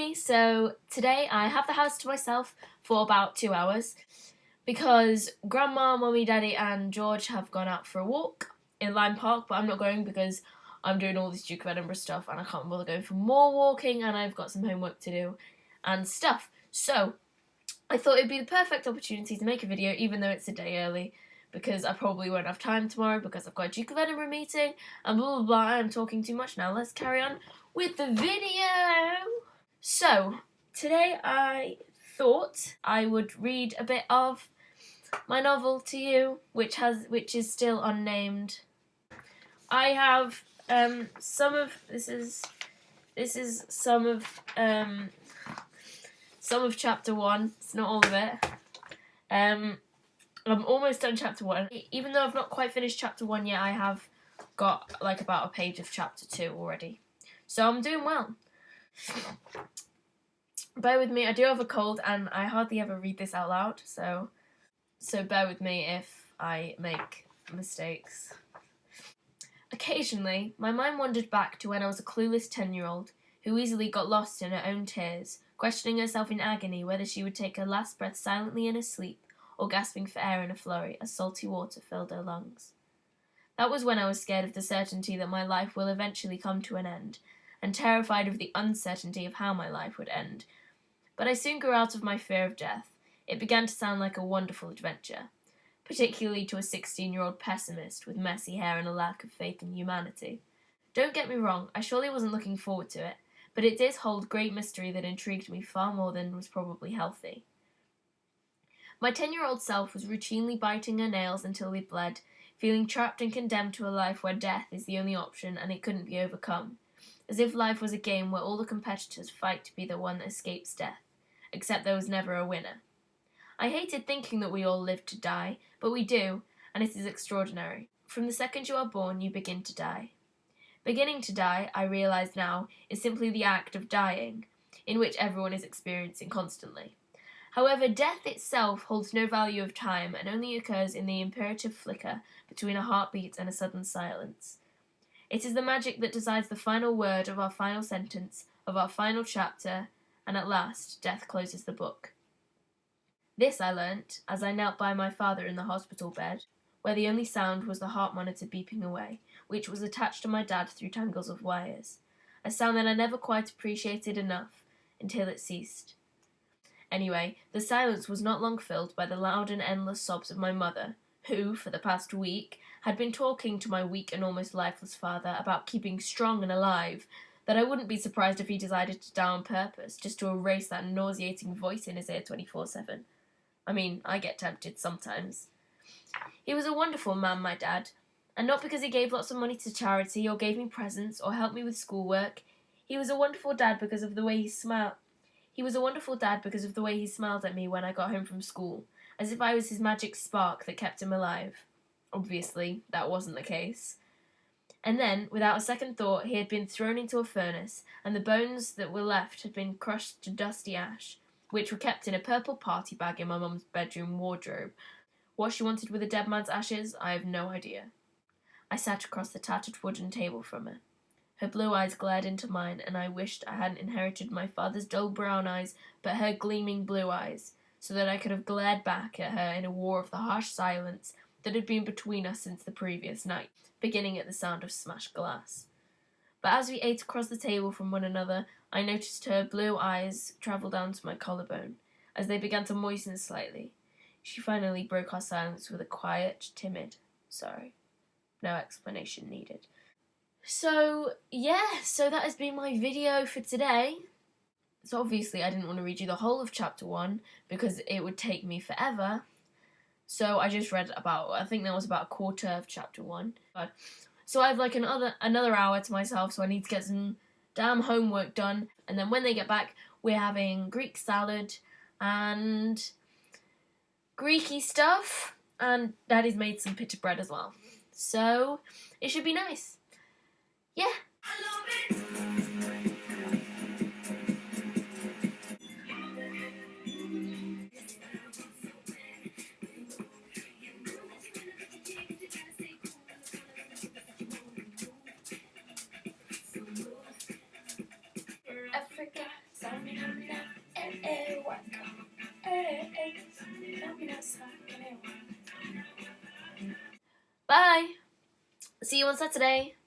me. So today I have the house to myself for about 2 hours because Grandma, Mummy, Daddy and George have gone out for a walk in Lime Park, but I'm not going because I'm doing all this Duke of Edinburgh stuff and I can't bother going for more walking and I've got some homework to do and stuff. So I thought it'd be the perfect opportunity to make a video even though it's a day early because I probably won't have time tomorrow because I've got a Duke of Edinburgh meeting and blah blah blah. I'm talking too much now. Let's carry on with the video. So today I thought I would read a bit of my novel to you, which is still unnamed. I have some of chapter 1. It's not all of it. I'm almost done chapter 1. Even though I've not quite finished chapter 1 yet, I have got like about a page of chapter 2 already. So I'm doing well. Bear with me, I do have a cold and I hardly ever read this out loud, so bear with me if I make mistakes. Occasionally, my mind wandered back to when I was a clueless 10-year-old who easily got lost in her own tears, questioning herself in agony whether she would take her last breath silently in her sleep or gasping for air in a flurry as salty water filled her lungs. That was when I was scared of the certainty that my life will eventually come to an end, and terrified of the uncertainty of how my life would end. But I soon grew out of my fear of death. It began to sound like a wonderful adventure, particularly to a 16-year-old pessimist with messy hair and a lack of faith in humanity. Don't get me wrong, I surely wasn't looking forward to it, but it did hold great mystery that intrigued me far more than was probably healthy. My 10-year-old self was routinely biting her nails until they bled, feeling trapped and condemned to a life where death is the only option and it couldn't be overcome, as if life was a game where all the competitors fight to be the one that escapes death, except there was never a winner. I hated thinking that we all live to die, but we do, and it is extraordinary. From the second you are born, you begin to die. Beginning to die, I realize now, is simply the act of dying, in which everyone is experiencing constantly. However, death itself holds no value of time and only occurs in the imperative flicker between a heartbeat and a sudden silence. It is the magic that decides the final word of our final sentence, of our final chapter, and at last, death closes the book. This I learnt as I knelt by my father in the hospital bed, where the only sound was the heart monitor beeping away, which was attached to my dad through tangles of wires, a sound that I never quite appreciated enough until it ceased. Anyway, the silence was not long filled by the loud and endless sobs of my mother, who, for the past week, had been talking to my weak and almost lifeless father about keeping strong and alive, that I wouldn't be surprised if he decided to die on purpose, just to erase that nauseating voice in his ear 24/7. I mean, I get tempted sometimes. He was a wonderful man, my dad, and not because he gave lots of money to charity or gave me presents or helped me with schoolwork. He was a wonderful dad because of the way he smiled. He was a wonderful dad because of the way he smiled at me when I got home from school, as if I was his magic spark that kept him alive. Obviously, that wasn't the case. And then, without a second thought, he had been thrown into a furnace, and the bones that were left had been crushed to dusty ash, which were kept in a purple party bag in my mum's bedroom wardrobe. What she wanted with a dead man's ashes, I have no idea. I sat across the tattered wooden table from her. Her blue eyes glared into mine, and I wished I hadn't inherited my father's dull brown eyes, but her gleaming blue eyes, so that I could have glared back at her in a war of the harsh silence that had been between us since the previous night, beginning at the sound of smashed glass. But as we ate across the table from one another, I noticed her blue eyes travel down to my collarbone, as they began to moisten slightly. She finally broke our silence with a quiet, timid sorry. No explanation needed. So that has been my video for today. So obviously I didn't want to read you the whole of chapter 1 because it would take me forever. So I just read I think that was about a quarter of chapter 1. So I have like another hour to myself, so I need to get some damn homework done. And then when they get back, we're having Greek salad and Greeky stuff. And Daddy's made some pita bread as well. So it should be nice. Yeah. Africa, Bye! See you on Saturday!